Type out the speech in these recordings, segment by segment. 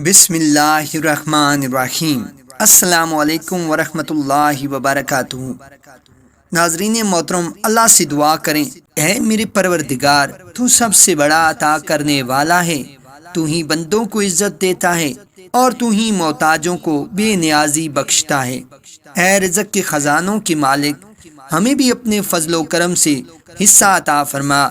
بسم اللہ الرحمن الرحیم۔ السلام علیکم ورحمۃ اللہ وبرکاتہ۔ ناظرین محترم، اللہ سے دعا کریں، اے میرے پروردگار، تو سب سے بڑا عطا کرنے والا ہے، تو ہی بندوں کو عزت دیتا ہے اور تو ہی محتاجوں کو بے نیازی بخشتا ہے۔ اے رزق کے خزانوں کے مالک، ہمیں بھی اپنے فضل و کرم سے حصہ عطا فرما،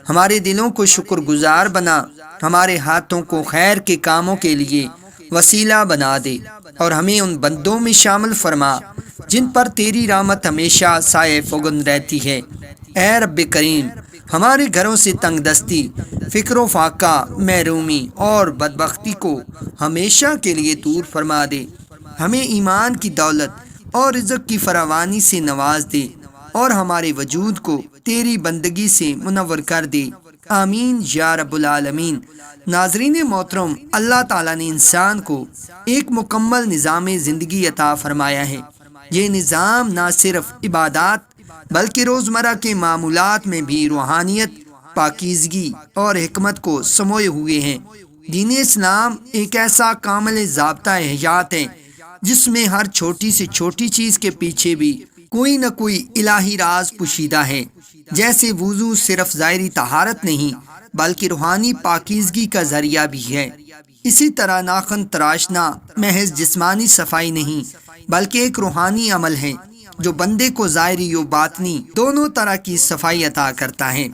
ہمارے دلوں کو شکر گزار بنا، ہمارے ہاتھوں کو خیر کے کاموں کے لیے وسیلہ بنا دے، اور ہمیں ان بندوں میں شامل فرما جن پر تیری رحمت ہمیشہ سائے فگن رہتی ہے۔ اے رب کریم، ہمارے گھروں سے تنگ دستی، فکر و فاقہ، محرومی اور بدبختی کو ہمیشہ کے لیے دور فرما دے، ہمیں ایمان کی دولت اور رزق کی فراوانی سے نواز دے، اور ہمارے وجود کو تیری بندگی سے منور کر دے، آمین یا رب العالمین۔ ناظرین محترم، اللہ تعالیٰ نے انسان کو ایک مکمل نظام زندگی عطا فرمایا ہے۔ یہ نظام نہ صرف عبادات بلکہ روزمرہ کے معمولات میں بھی روحانیت، پاکیزگی اور حکمت کو سموئے ہوئے ہیں۔ دین اسلام ایک ایسا کامل ضابطہ حیات ہے جس میں ہر چھوٹی سے چھوٹی چیز کے پیچھے بھی کوئی نہ کوئی الہی راز پوشیدہ ہے۔ جیسے وضو صرف ظاہری طہارت نہیں بلکہ روحانی پاکیزگی کا ذریعہ بھی ہے، اسی طرح ناخن تراشنا محض جسمانی صفائی نہیں بلکہ ایک روحانی عمل ہے جو بندے کو ظاہری و باطنی دونوں طرح کی صفائی عطا کرتا ہے۔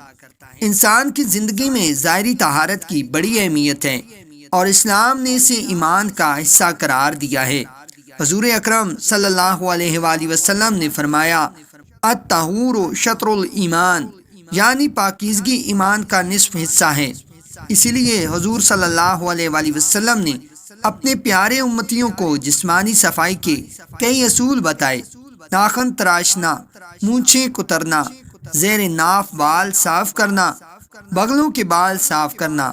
انسان کی زندگی میں ظاہری طہارت کی بڑی اہمیت ہے اور اسلام نے اسے ایمان کا حصہ قرار دیا ہے۔ حضور اکرم صلی اللہ علیہ وآلہ وسلم نے فرمایا، الطہور شطر الایمان، یعنی پاکیزگی ایمان کا نصف حصہ ہے۔ اسی لیے حضور صلی اللہ علیہ وآلہ وسلم نے اپنے پیارے امتیوں کو جسمانی صفائی کے کئی اصول بتائے۔ ناخن تراشنا، مونچھیں کترنا، زیر ناف بال صاف کرنا، بغلوں کے بال صاف کرنا،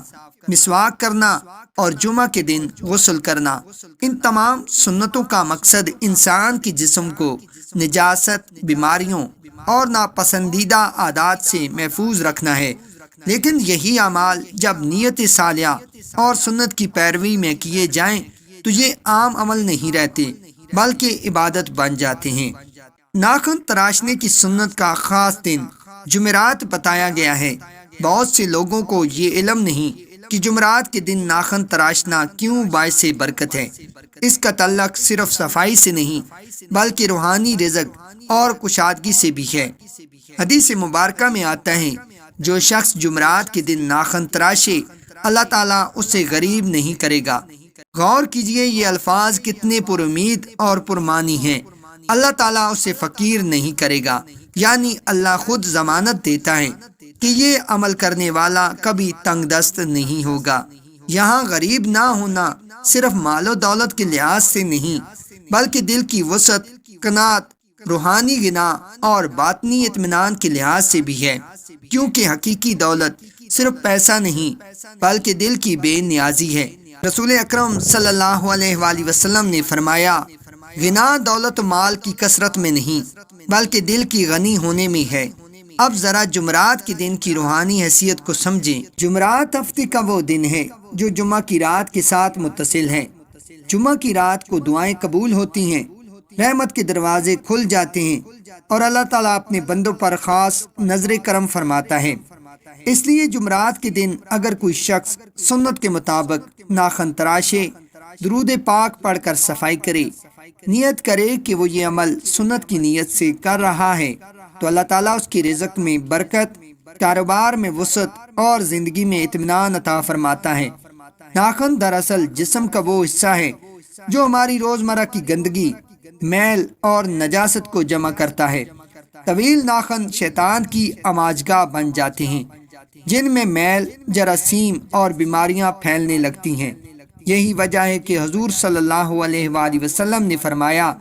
مسواک کرنا اور جمعہ کے دن غسل کرنا۔ ان تمام سنتوں کا مقصد انسان کے جسم کو نجاست، بیماریوں اور ناپسندیدہ عادات سے محفوظ رکھنا ہے۔ لیکن یہی اعمال جب نیت صالحہ اور سنت کی پیروی میں کیے جائیں تو یہ عام عمل نہیں رہتے بلکہ عبادت بن جاتے ہیں۔ ناخن تراشنے کی سنت کا خاص دن جمعرات بتایا گیا ہے۔ بہت سے لوگوں کو یہ علم نہیں کہ جمعرات کے دن ناخن تراشنا کیوں باعث برکت ہے۔ اس کا تعلق صرف صفائی سے نہیں بلکہ روحانی رزق اور کشادگی سے بھی ہے۔ حدیث مبارکہ میں آتا ہے، جو شخص جمعرات کے دن ناخن تراشے اللہ تعالیٰ اسے غریب نہیں کرے گا۔ غور کیجئے، یہ الفاظ کتنے پر امید اور پرمانی ہیں۔ اللہ تعالیٰ اسے فقیر نہیں کرے گا، یعنی اللہ خود ضمانت دیتا ہے کہ یہ عمل کرنے والا کبھی تنگ دست نہیں ہوگا۔ یہاں غریب نہ ہونا صرف مال و دولت کے لحاظ سے نہیں بلکہ دل کی وسعت، قناعت، روحانی غنا اور باطنی اطمینان کے لحاظ سے بھی ہے، کیونکہ حقیقی دولت صرف پیسہ نہیں بلکہ دل کی بے نیازی ہے۔ رسول اکرم صلی اللہ علیہ وآلہ وسلم نے فرمایا، غنا دولت و مال کی کثرت میں نہیں بلکہ دل کی غنی ہونے میں ہے۔ اب ذرا جمعرات کے دن کی روحانی حیثیت کو سمجھیں۔ جمعرات ہفتے کا وہ دن ہے جو جمعہ کی رات کے ساتھ متصل ہے۔ جمعہ کی رات کو دعائیں قبول ہوتی ہیں، رحمت کے دروازے کھل جاتے ہیں اور اللہ تعالیٰ اپنے بندوں پر خاص نظر کرم فرماتا ہے۔ اس لیے جمعرات کے دن اگر کوئی شخص سنت کے مطابق ناخن تراشے، درود پاک پڑھ کر صفائی کرے، نیت کرے کہ وہ یہ عمل سنت کی نیت سے کر رہا ہے، تو اللہ تعالیٰ اس کی رزق میں برکت، کاروبار میں وسعت اور زندگی میں اطمینان عطا فرماتا ہے۔ ناخن دراصل جسم کا وہ حصہ ہے جو ہماری روزمرہ کی گندگی، میل اور نجاست کو جمع کرتا ہے۔ طویل ناخن شیطان کی آماجگاہ بن جاتے ہیں جن میں میل، جراثیم اور بیماریاں پھیلنے لگتی ہیں۔ یہی وجہ ہے کہ حضور صلی اللہ علیہ وآلہ وسلم نے فرمایا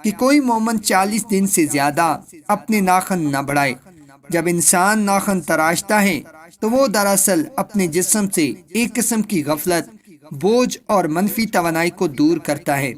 کہ کوئی مومن 40 دن سے زیادہ اپنے ناخن نہ بڑھائے۔ جب انسان ناخن تراشتا ہے تو وہ دراصل اپنے جسم سے ایک قسم کی غفلت، بوجھ اور منفی توانائی کو دور کرتا ہے،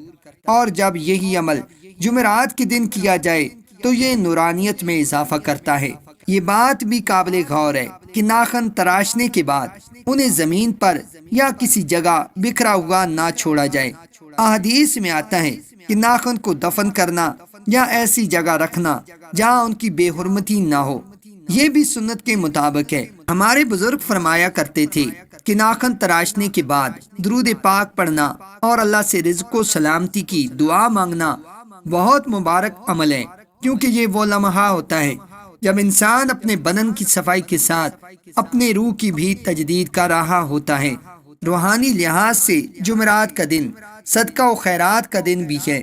اور جب یہی عمل جمعرات کے دن کیا جائے تو یہ نورانیت میں اضافہ کرتا ہے۔ یہ بات بھی قابل غور ہے کہ ناخن تراشنے کے بعد انہیں زمین پر یا کسی جگہ بکھرا ہوا نہ چھوڑا جائے۔ احادیث میں آتا ہے کہ ناخن کو دفن کرنا یا ایسی جگہ رکھنا جہاں ان کی بے حرمتی نہ ہو، یہ بھی سنت کے مطابق ہے۔ ہمارے بزرگ فرمایا کرتے تھے کہ ناخن تراشنے کے بعد درود پاک پڑھنا اور اللہ سے رزق و سلامتی کی دعا مانگنا بہت مبارک عمل ہے، کیونکہ یہ وہ لمحہ ہوتا ہے جب انسان اپنے بدن کی صفائی کے ساتھ اپنے روح کی بھی تجدید کر رہا ہوتا ہے۔ روحانی لحاظ سے جمعرات کا دن صدقہ و خیرات کا دن بھی ہے۔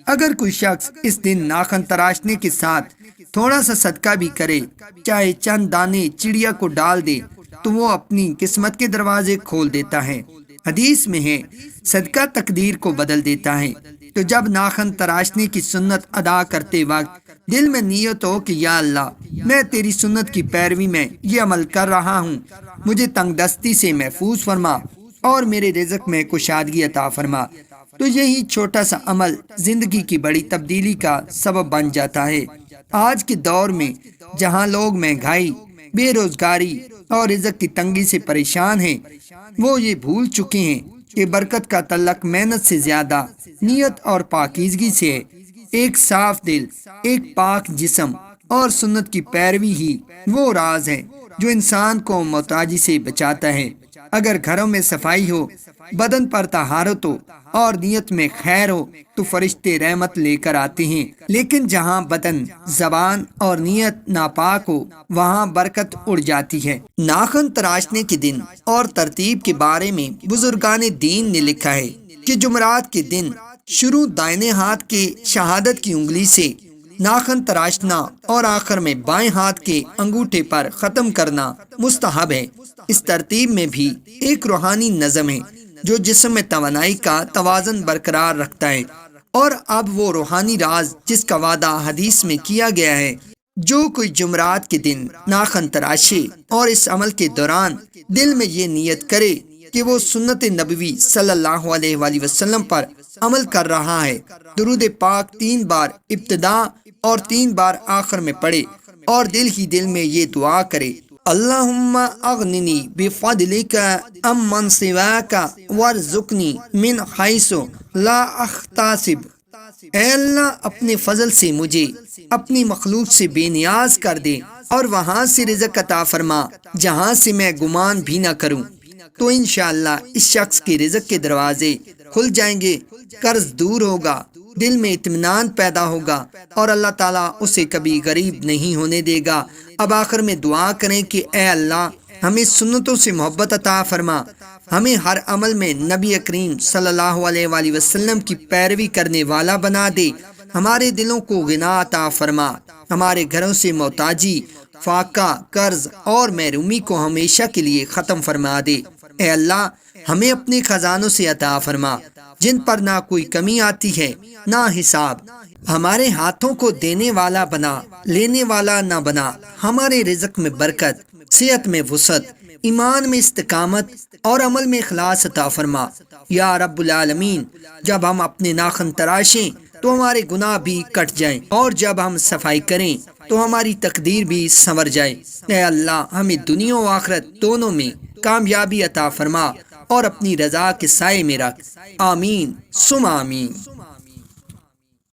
اگر کوئی شخص اس دن ناخن تراشنے کے ساتھ تھوڑا سا صدقہ بھی کرے، چاہے چند دانے چڑیا کو ڈال دے، تو وہ اپنی قسمت کے دروازے کھول دیتا ہے۔ حدیث میں ہے صدقہ تقدیر کو بدل دیتا ہے۔ تو جب ناخن تراشنے کی سنت ادا کرتے وقت دل میں نیت ہو کہ یا اللہ، میں تیری سنت کی پیروی میں یہ عمل کر رہا ہوں، مجھے تنگ دستی سے محفوظ فرما اور میرے رزق میں کشادگی عطا فرما، تو یہی چھوٹا سا عمل زندگی کی بڑی تبدیلی کا سبب بن جاتا ہے۔ آج کے دور میں جہاں لوگ مہنگائی، بے روزگاری اور رزق کی تنگی سے پریشان ہیں، وہ یہ بھول چکے ہیں کہ برکت کا تعلق محنت سے زیادہ نیت اور پاکیزگی سے ہے۔ ایک صاف دل، ایک پاک جسم اور سنت کی پیروی ہی وہ راز ہے جو انسان کو محتاجی سے بچاتا ہے۔ اگر گھروں میں صفائی ہو، بدن پر طہارت ہو اور نیت میں خیر ہو تو فرشتے رحمت لے کر آتے ہیں، لیکن جہاں بدن، زبان اور نیت ناپاک ہو وہاں برکت اڑ جاتی ہے۔ ناخن تراشنے کے دن اور ترتیب کے بارے میں بزرگان دین نے لکھا ہے کہ جمعرات کے دن شروع دائیں ہاتھ کے شہادت کی انگلی سے ناخن تراشنا اور آخر میں بائیں ہاتھ کے انگوٹھے پر ختم کرنا مستحب ہے۔ اس ترتیب میں بھی ایک روحانی نظم ہے جو جسم میں توانائی کا توازن برقرار رکھتا ہے، اور اب وہ روحانی راز جس کا وعدہ حدیث میں کیا گیا ہے، جو کوئی جمعرات کے دن ناخن تراشے اور اس عمل کے دوران دل میں یہ نیت کرے کہ وہ سنت نبوی صلی اللہ علیہ وآلہ وسلم پر عمل کر رہا ہے، درود پاک 3 بار ابتدا اور 3 بار آخر میں پڑھے، اور دل ہی دل میں یہ دعا کرے: اللہم اغننی بفضلک امن سواک وارزقنی من حیث لا احتسب۔ اے اللہ، اپنے فضل سے مجھے اپنی مخلوق سے بے نیاز کر دے اور وہاں سے رزق عطا فرما جہاں سے میں گمان بھی نہ کروں، تو انشاءاللہ اس شخص کے رزق کے دروازے کھل جائیں گے، قرض دور ہوگا، دل میں اطمینان پیدا ہوگا اور اللہ تعالیٰ اسے کبھی غریب نہیں ہونے دے گا۔ اب آخر میں دعا کریں کہ اے اللہ، ہمیں سنتوں سے محبت عطا فرما، ہمیں ہر عمل میں نبی کریم صلی اللہ علیہ وآلہ وسلم کی پیروی کرنے والا بنا دے، ہمارے دلوں کو غنا عطا فرما، ہمارے گھروں سے محتاجی، فاقہ، قرض اور محرومی کو ہمیشہ کے لیے ختم فرما دے۔ اے اللہ، ہمیں اپنے خزانوں سے عطا فرما جن پر نہ کوئی کمی آتی ہے نہ حساب، ہمارے ہاتھوں کو دینے والا بنا، لینے والا نہ بنا، ہمارے رزق میں برکت، صحت میں وسعت، ایمان میں استقامت اور عمل میں اخلاص عطا فرما یا رب العالمین۔ جب ہم اپنے ناخن تراشیں تو ہمارے گناہ بھی کٹ جائیں، اور جب ہم صفائی کریں تو ہماری تقدیر بھی سنور جائے۔ اے اللہ، ہمیں دنیا و آخرت دونوں میں کامیابی عطا فرما اور اپنی رضا کے سائے میں رکھ۔ آمین ثم آمین۔